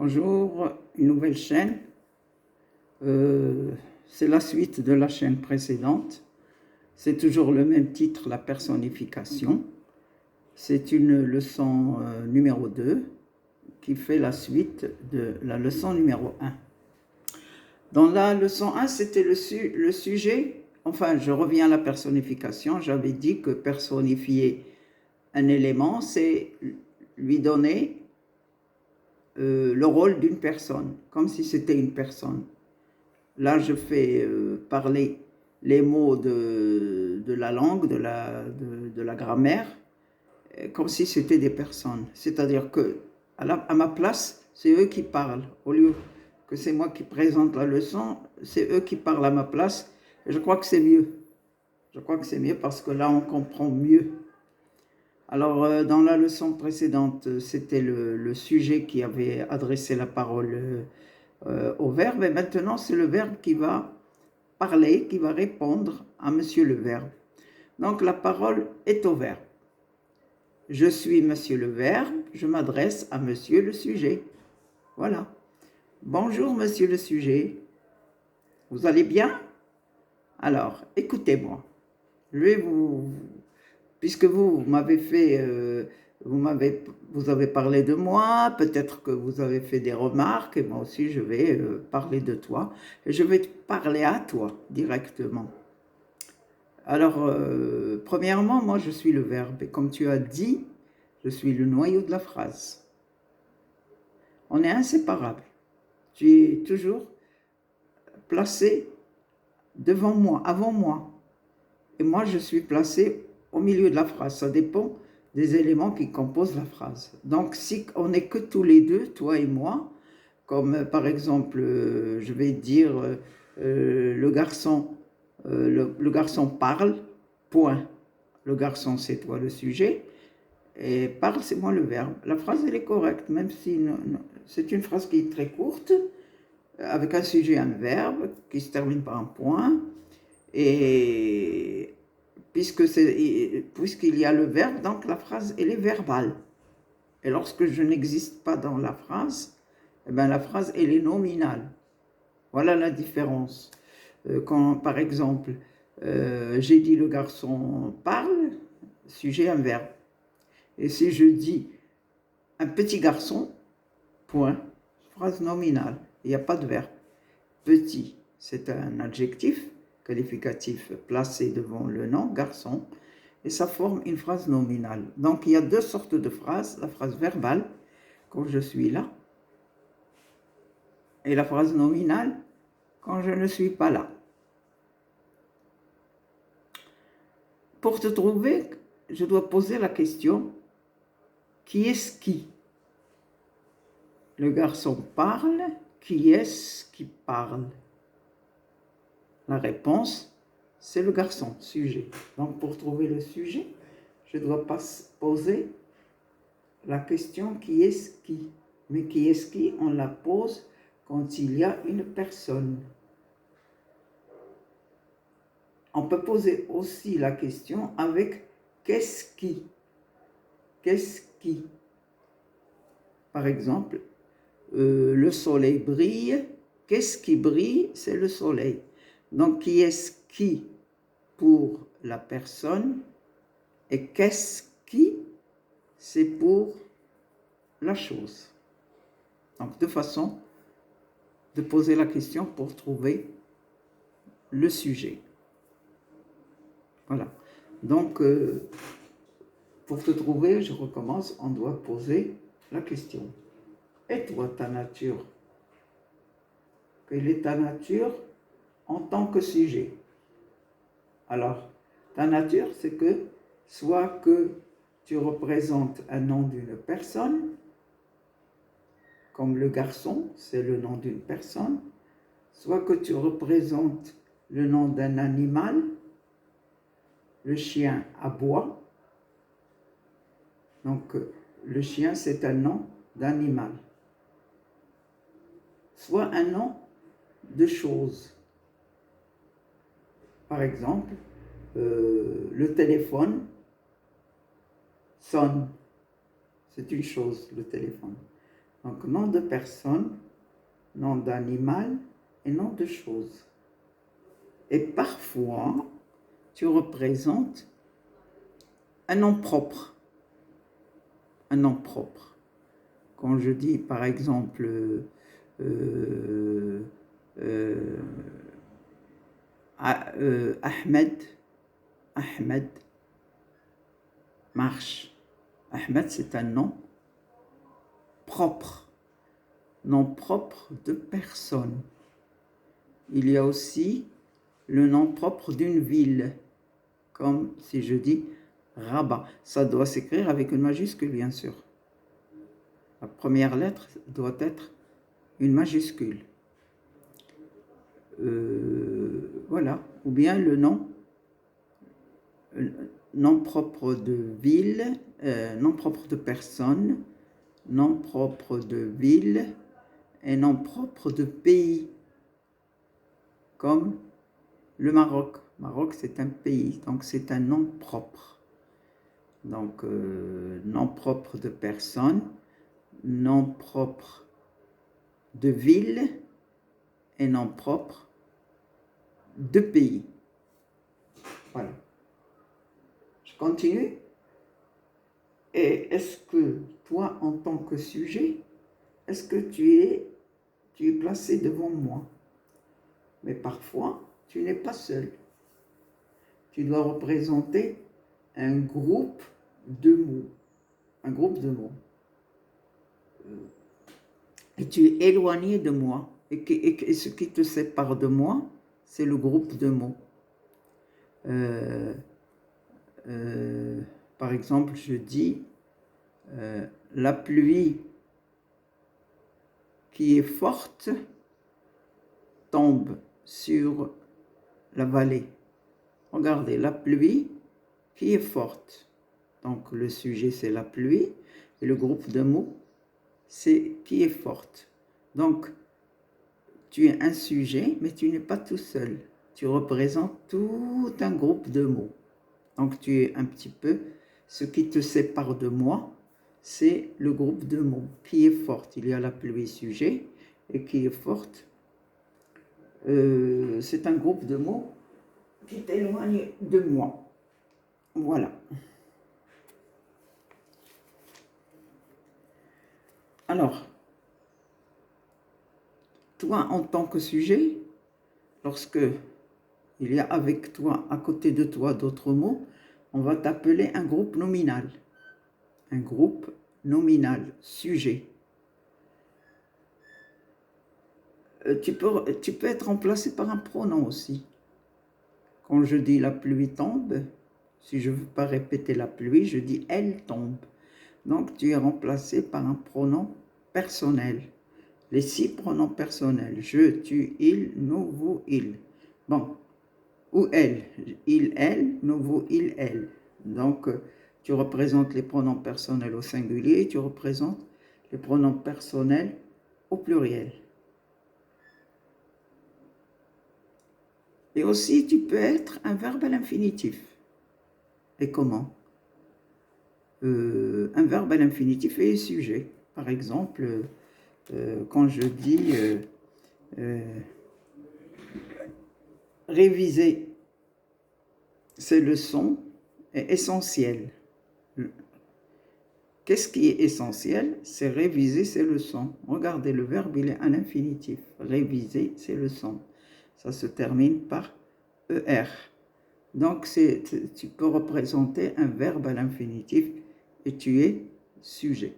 Bonjour, une nouvelle chaîne. C'est la suite de la chaîne précédente. C'est toujours le même titre, la personnification. C'est une leçon numéro 2 qui fait la suite de la leçon numéro 1. Dans la leçon 1, c'était le sujet. Enfin, je reviens à la personnification. J'avais dit que personnifier un élément, c'est lui donner le rôle d'une personne, comme si c'était une personne. Là, je fais parler les mots de la langue, de la grammaire, comme si c'était des personnes. C'est-à-dire que à ma place, c'est eux qui parlent. Au lieu que c'est moi qui présente la leçon, c'est eux qui parlent à ma place. Et je crois que c'est mieux. Je crois que c'est mieux parce que là, on comprend mieux. Alors, dans la leçon précédente, c'était le sujet qui avait adressé la parole au verbe. Et maintenant, c'est le verbe qui va parler, qui va répondre à monsieur le verbe. Donc, la parole est au verbe. Je suis monsieur le verbe, je m'adresse à monsieur le sujet. Voilà. Bonjour monsieur le sujet. Vous allez bien? Alors, écoutez-moi. Je vais puisque vous m'avez fait, vous avez parlé de moi, peut-être que vous avez fait des remarques, et moi aussi je vais parler de toi, et je vais te parler à toi directement. Alors, premièrement, moi je suis le verbe, et comme tu as dit, je suis le noyau de la phrase. On est inséparables. Tu es toujours placé devant moi, avant moi, et moi je suis placé au milieu de la phrase. Ça dépend des éléments qui composent la phrase. Donc, si on n'est que tous les deux, toi et moi, comme par exemple, je vais dire, le garçon parle, point. Le garçon, c'est toi le sujet, et parle, c'est moi le verbe. La phrase, elle est correcte, même si c'est une phrase qui est très courte, avec un sujet, un verbe, qui se termine par un point, et puisqu'il y a le verbe, donc la phrase, elle est verbale. Et lorsque je n'existe pas dans la phrase, eh bien, la phrase, elle est nominale. Voilà la différence. Quand, par exemple, j'ai dit le garçon parle, sujet, un verbe. Et si je dis un petit garçon, point, phrase nominale, il n'y a pas de verbe. Petit, c'est un adjectif qualificatif placé devant le nom, garçon, et ça forme une phrase nominale. Donc il y a deux sortes de phrases, la phrase verbale, quand je suis là, et la phrase nominale, quand je ne suis pas là. Pour te trouver, je dois poser la question, qui est-ce qui? Le garçon parle, qui est-ce qui parle? La réponse, c'est le garçon, sujet. Donc pour trouver le sujet, je dois poser la question qui est-ce qui? Mais qui est-ce qui? On la pose quand il y a une personne. On peut poser aussi la question avec qu'est-ce qui? Qu'est-ce qui? Par exemple, le soleil brille. Qu'est-ce qui brille? C'est le soleil. Donc, qui est-ce qui pour la personne? Et qu'est-ce qui? C'est pour la chose. Donc, deux façons de poser la question pour trouver le sujet. Voilà. Donc, pour te trouver, je recommence, on doit poser la question. Et toi, ta nature? Quelle est ta nature en tant que sujet? Alors, ta nature, c'est que soit que tu représentes un nom d'une personne, comme le garçon, c'est le nom d'une personne, soit que tu représentes le nom d'un animal, le chien aboie, donc le chien c'est un nom d'animal, soit un nom de chose. Par exemple, le téléphone sonne, c'est une chose, le téléphone. Donc, nom de personne, nom d'animal et nom de chose. Et parfois, tu représentes un nom propre. Un nom propre. Quand je dis, par exemple, Ahmed, Ahmed marche. Ahmed, c'est un nom propre. Nom propre de personne. Il y a aussi le nom propre d'une ville, comme si je dis Rabat. Ça doit s'écrire avec une majuscule, bien sûr. La première lettre doit être une majuscule. Voilà. Ou bien le nom propre de ville, nom propre de personne, nom propre de ville et nom propre de pays, comme le Maroc. Maroc, c'est un pays, donc c'est un nom propre. Donc, nom propre de personne, nom propre de ville et nom propre de pays. Voilà. Je continue. Et est-ce que toi, en tant que sujet, est-ce que tu es placé devant moi? Mais parfois, tu n'es pas seul. Tu dois représenter un groupe de mots. Un groupe de mots. Et tu es éloigné de moi. Et ce qui te sépare de moi, c'est le groupe de mots. Par exemple, je dis la pluie qui est forte tombe sur la vallée. Regardez, la pluie qui est forte. Donc le sujet c'est la pluie et le groupe de mots c'est qui est forte. Donc tu es un sujet mais tu n'es pas tout seul. Tu représentes tout un groupe de mots. Donc tu es un petit peu, ce qui te sépare de moi, c'est le groupe de mots qui est forte. Il y a la pluie sujet et qui est forte. C'est un groupe de mots qui t'éloigne de moi. Voilà. Alors, toi en tant que sujet, lorsque il y a avec toi, à côté de toi, d'autres mots, on va t'appeler un groupe nominal. Un groupe nominal, sujet. Tu peux être remplacé par un pronom aussi. Quand je dis la pluie tombe, si je ne veux pas répéter la pluie, je dis elle tombe. Donc tu es remplacé par un pronom personnel. Les 6 pronoms personnels. Je, tu, il, nous, vous, il. Bon. Ou elle. Il, elle, nous, vous, il, elle. Donc tu représentes les pronoms personnels au singulier et tu représentes les pronoms personnels au pluriel. Et aussi, tu peux être un verbe à l'infinitif. Et comment? Un verbe à l'infinitif et sujet. Par exemple, quand je dis réviser ces leçons est essentiel. Qu'est-ce qui est essentiel? C'est réviser ces leçons. Regardez, le verbe, il est à l'infinitif. Réviser ces leçons. Ça se termine par ER. Donc, tu peux représenter un verbe à l'infinitif et tu es sujet.